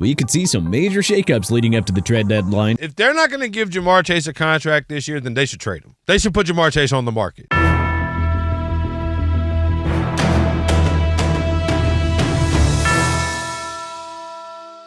We could see some major shakeups leading up to the trade deadline. If they're not going to give Jamar Chase a contract this year, then they should trade him. They should put Jamar Chase on the market.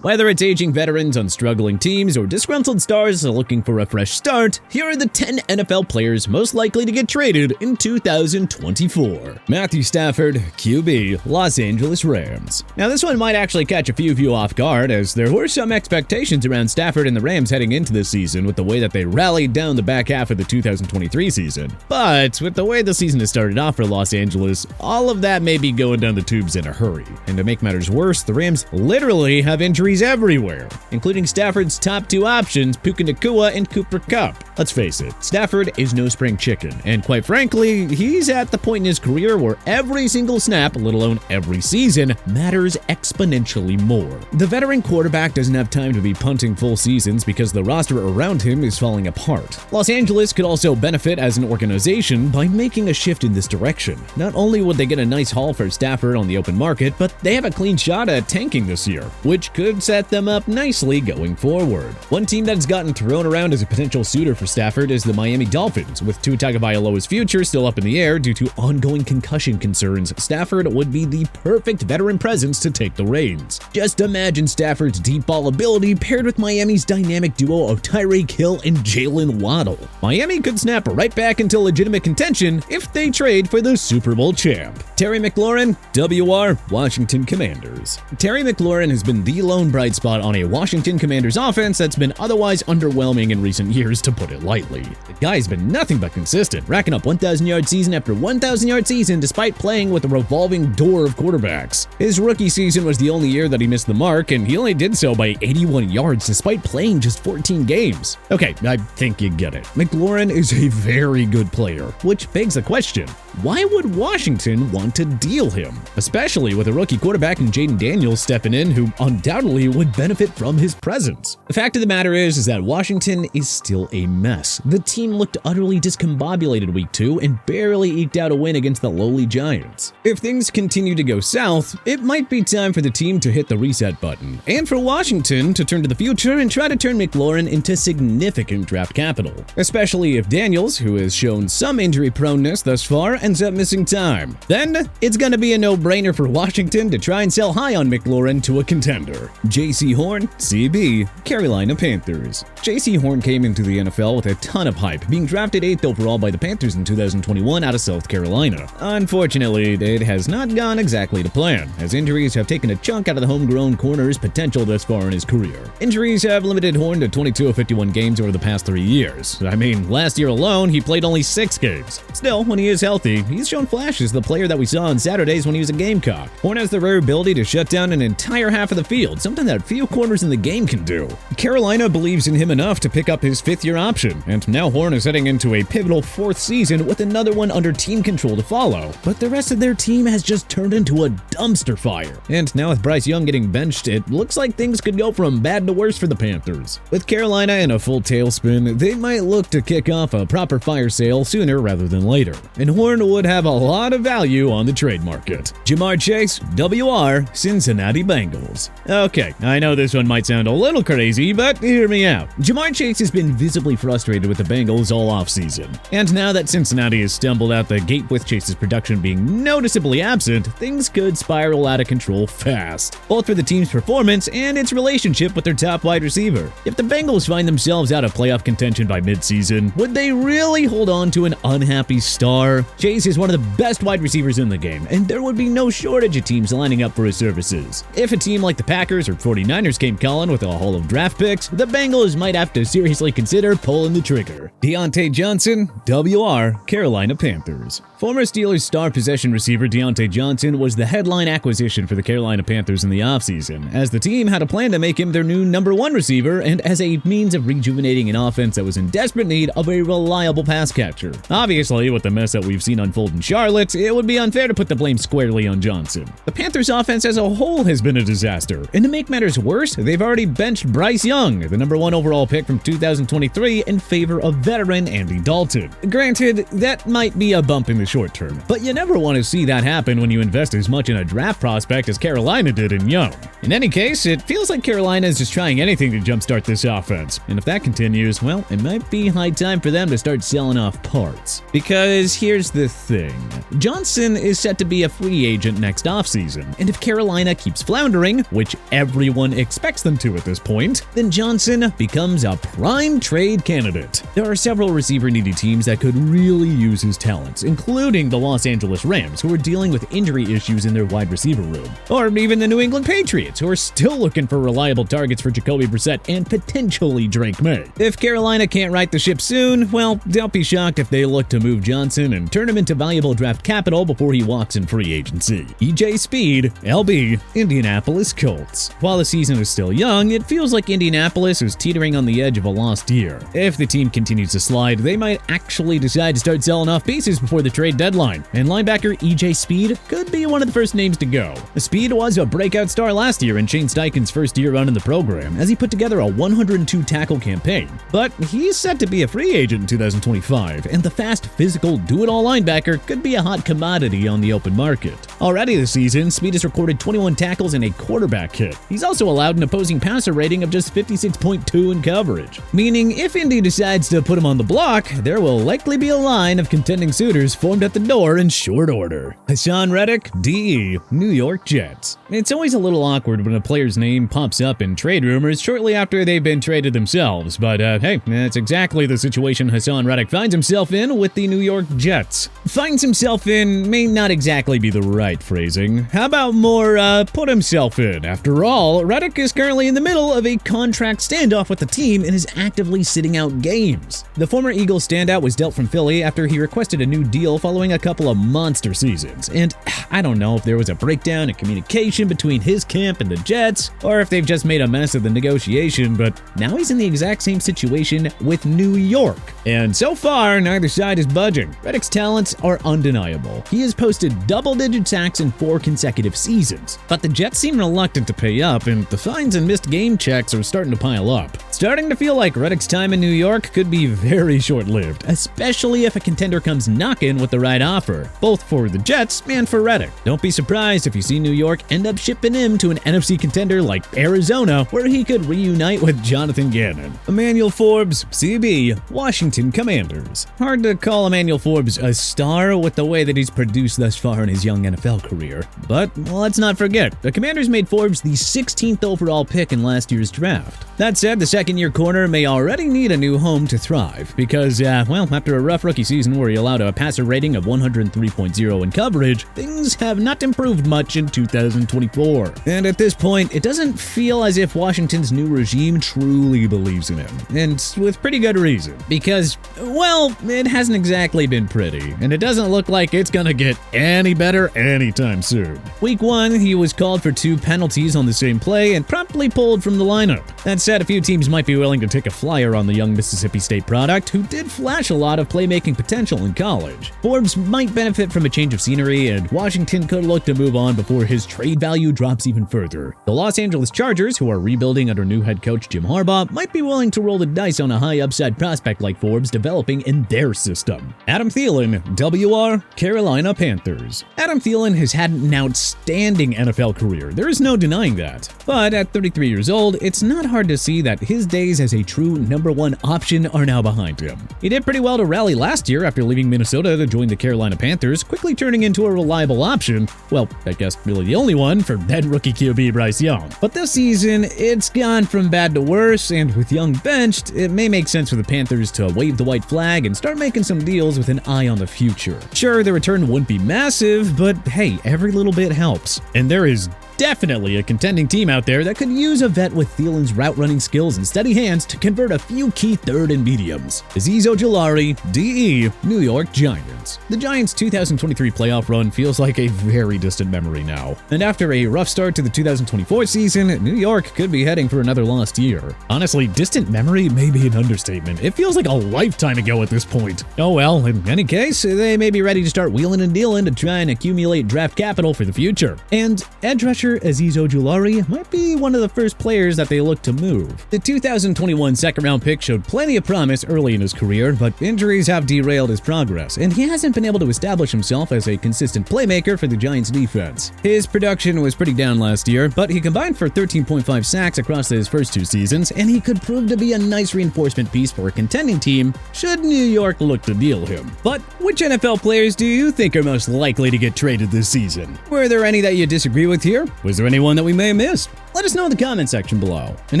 Whether it's aging veterans on struggling teams or disgruntled stars looking for a fresh start, here are the 10 NFL players most likely to get traded in 2024. Matthew Stafford, QB, Los Angeles Rams. Now this one might actually catch a few of you off guard, as there were some expectations around Stafford and the Rams heading into this season with the way that they rallied down the back half of the 2023 season. But with the way the season has started off for Los Angeles, all of that may be going down the tubes in a hurry. And to make matters worse, the Rams literally have injuries everywhere, including Stafford's top two options, Puka Nacua and Cooper Kupp. Let's face it, Stafford is no spring chicken, and quite frankly, he's at the point in his career where every single snap, let alone every season, matters exponentially more. The veteran quarterback doesn't have time to be punting full seasons because the roster around him is falling apart. Los Angeles could also benefit as an organization by making a shift in this direction. Not only would they get a nice haul for Stafford on the open market, but they have a clean shot at tanking this year, which could set them up nicely going forward. One team that has gotten thrown around as a potential suitor for Stafford is the Miami Dolphins. With Tua Tagovailoa's future still up in the air due to ongoing concussion concerns, Stafford would be the perfect veteran presence to take the reins. Just imagine Stafford's deep ball ability paired with Miami's dynamic duo of Tyreek Hill and Jalen Waddle. Miami could snap right back into legitimate contention if they trade for the Super Bowl champ. Terry McLaurin, WR, Washington Commanders. Terry McLaurin has been the lone bright spot on a Washington Commanders offense that's been otherwise underwhelming in recent years, to put it lightly. The guy's been nothing but consistent, racking up 1,000-yard season after 1,000-yard season despite playing with a revolving door of quarterbacks. His rookie season was the only year that he missed the mark, and he only did so by 81 yards despite playing just 14 games. Okay, I think you get it. McLaurin is a very good player, which begs the question, why would Washington want to deal him? Especially with a rookie quarterback in Jaden Daniels stepping in, who undoubtedly would benefit from his presence. The fact of the matter is that Washington is still a mess. The team looked utterly discombobulated week 2 and barely eked out a win against the lowly Giants. If things continue to go south, it might be time for the team to hit the reset button, and for Washington to turn to the future and try to turn McLaurin into significant draft capital. Especially if Daniels, who has shown some injury proneness thus far, ends up missing time. Then it's gonna be a no-brainer for Washington to try and sell high on McLaurin to a contender. J.C. Horn, CB, Carolina Panthers. J.C. Horn came into the NFL with a ton of hype, being drafted 8th overall by the Panthers in 2021 out of South Carolina. Unfortunately, it has not gone exactly to plan, as injuries have taken a chunk out of the homegrown corner's potential thus far in his career. Injuries have limited Horn to 22 of 51 games over the past 3 years. I mean, last year alone, he played only 6 games. Still, when he is healthy, he's shown flashes the player that we saw on Saturdays when he was a Gamecock. Horn has the rare ability to shut down an entire half of the field, something that few corners in the game can do. Carolina believes in him enough to pick up his 5th-year option, and now Horn is heading into a pivotal 4th season with another one under team control to follow. But the rest of their team has just turned into a dumpster fire. And now with Bryce Young getting benched, it looks like things could go from bad to worse for the Panthers. With Carolina in a full tailspin, they might look to kick off a proper fire sale sooner rather than later. And Horn would have a lot of value on the trade market. Jamar Chase, WR, Cincinnati Bengals. Okay, I know this one might sound a little crazy, but hear me out. Jamar Chase has been visibly frustrated with the Bengals all offseason. And now that Cincinnati has stumbled out the gate with Chase's production being noticeably absent, things could spiral out of control fast, both for the team's performance and its relationship with their top wide receiver. If the Bengals find themselves out of playoff contention by midseason, would they really hold on to an unhappy star? Chase is one of the best wide receivers in the game, and there would be no shortage of teams lining up for his services. If a team like the Packers or 49ers came calling with a haul of draft picks, the Bengals might have to seriously consider pulling the trigger. Deontay Johnson, WR, Carolina Panthers. Former Steelers star possession receiver Deontay Johnson was the headline acquisition for the Carolina Panthers in the offseason, as the team had a plan to make him their new #1 receiver and as a means of rejuvenating an offense that was in desperate need of a reliable pass catcher. Obviously, with the mess that we've seen unfold in Charlotte, it would be unfair to put the blame squarely on Johnson. The Panthers offense as a whole has been a disaster, and to make make matters worse, they've already benched Bryce Young, the number 1 overall pick from 2023, in favor of veteran Andy Dalton. Granted, that might be a bump in the short term, but you never want to see that happen when you invest as much in a draft prospect as Carolina did in Young. In any case, it feels like Carolina is just trying anything to jumpstart this offense, and if that continues, well, it might be high time for them to start selling off parts. Because here's the thing. Johnson is set to be a free agent next offseason, and if Carolina keeps floundering, which everyone expects them to at this point, then Johnson becomes a prime trade candidate. There are several receiver-needy teams that could really use his talents, including the Los Angeles Rams, who are dealing with injury issues in their wide receiver room, or even the New England Patriots, who are still looking for reliable targets for Jacoby Brissett and potentially Drake May. If Carolina can't right the ship soon, well, don't be shocked if they look to move Johnson and turn him into valuable draft capital before he walks in free agency. EJ Speed, LB, Indianapolis Colts. While the season is still young, it feels like Indianapolis is teetering on the edge of a lost year. If the team continues to slide, they might actually decide to start selling off pieces before the trade deadline, and linebacker EJ Speed could be one of the first names to go. Speed was a breakout star last year in Shane Steichen's first year running the program, as he put together a 102 tackle campaign. But he's set to be a free agent in 2025, and the fast, physical, do-it-all linebacker could be a hot commodity on the open market. Already this season, Speed has recorded 21 tackles and a quarterback hit. He's also allowed an opposing passer rating of just 56.2 in coverage, meaning if Indy decides to put him on the block, there will likely be a line of contending suitors formed at the door in short order. Hassan Reddick, DE, New York Jets. It's always a little awkward when a player's name pops up in trade rumors shortly after they've been traded themselves, but hey, that's exactly the situation Hassan Reddick finds himself in with the New York Jets. Finds himself in may not exactly be the right phrasing. How about more, put himself in? After all, Reddick is currently in the middle of a contract standoff with the team and is actively sitting out games. The former Eagles standout was dealt from Philly after he requested a new deal following a couple of monster seasons, and I don't know if there was a breakdown in communication between his camp and the Jets, or if they've just made a mess of the negotiation, but now he's in the exact same situation with New York. And so far, neither side is budging. Reddick's talents are undeniable. He has posted double-digit sacks in 4 consecutive seasons, but the Jets seem reluctant to pay up, and the fines and missed game checks are starting to pile up. Starting to feel like Reddick's time in New York could be very short-lived, especially if a contender comes knocking with the right offer, both for the Jets and for Reddick. Don't be surprised if you see New York end up shipping him to an NFC contender like Arizona, where he could reunite with Jonathan Gannon. Emanuel Forbes, CB, Washington Commanders. Hard to call Emanuel Forbes a star with the way that he's produced thus far in his young NFL career, but let's not forget, the Commanders made Forbes the 16th overall pick in last year's draft. That said, the second-year corner may already need a new home to thrive, because, well, after a rough rookie season where he allowed a passer rating of 103.0 in coverage, things have not improved much in 2024. And at this point, it doesn't feel as if Washington's new regime truly believes in him, and with pretty good reason, because, well, it hasn't exactly been pretty, and it doesn't look like it's gonna get any better anytime soon. Week 1, he was called for 2 penalties on the same play and promptly pulled from the lineup. That said, a few teams might be willing to take a flyer on the young Mississippi State product, who did flash a lot of playmaking potential in college. Forbes might benefit from a change of scenery, and Washington could look to move on before his trade value drops even further. The Los Angeles Chargers, who are rebuilding under new head coach Jim Harbaugh, might be willing to roll the dice on a high upside prospect like Forbes developing in their system. Adam Thelen, WR, Carolina Panthers. Adam Thelen has had an outstanding NFL career, there is no denying that. But at 33 years old, it's not hard to see that his days as a true number 1 option are now behind him. He did pretty well to rally last year after leaving Minnesota to join the Carolina Panthers, quickly turning into a reliable option. Well, I guess really the only one for then rookie QB Bryce Young. But this season, it's gone from bad to worse, and with Young benched, it may make sense for the Panthers to wave the white flag and start making some deals with an eye on the future. Sure, the return wouldn't be massive, but hey, every little bit helps. And there is definitely a contending team out there that could use a vet with Thielen's route running skills and steady hands to convert a few key third and mediums. Azeez Gelari, DE, New York Giants. The Giants' 2023 playoff run feels like a very distant memory now. And after a rough start to the 2024 season, New York could be heading for another lost year. Honestly, distant memory may be an understatement. It feels like a lifetime ago at this point. Oh well, in any case, they may be ready to start wheeling and dealing to try and accumulate draft capital for the future. And edge rusher catcher Azeez Gelari might be one of the first players that they look to move. The 2021 second-round pick showed plenty of promise early in his career, but injuries have derailed his progress, and he hasn't been able to establish himself as a consistent playmaker for the Giants defense. His production was pretty down last year, but he combined for 13.5 sacks across his first 2 seasons, and he could prove to be a nice reinforcement piece for a contending team should New York look to deal him. But which NFL players do you think are most likely to get traded this season? Were there any that you disagree with here? Was there anyone that we may have missed? Let us know in the comment section below. And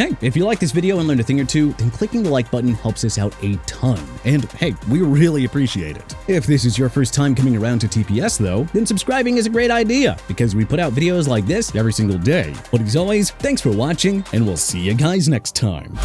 hey, if you like this video and learned a thing or two, then clicking the like button helps us out a ton. And hey, we really appreciate it. If this is your first time coming around to TPS though, then subscribing is a great idea because we put out videos like this every single day. But as always, thanks for watching and we'll see you guys next time.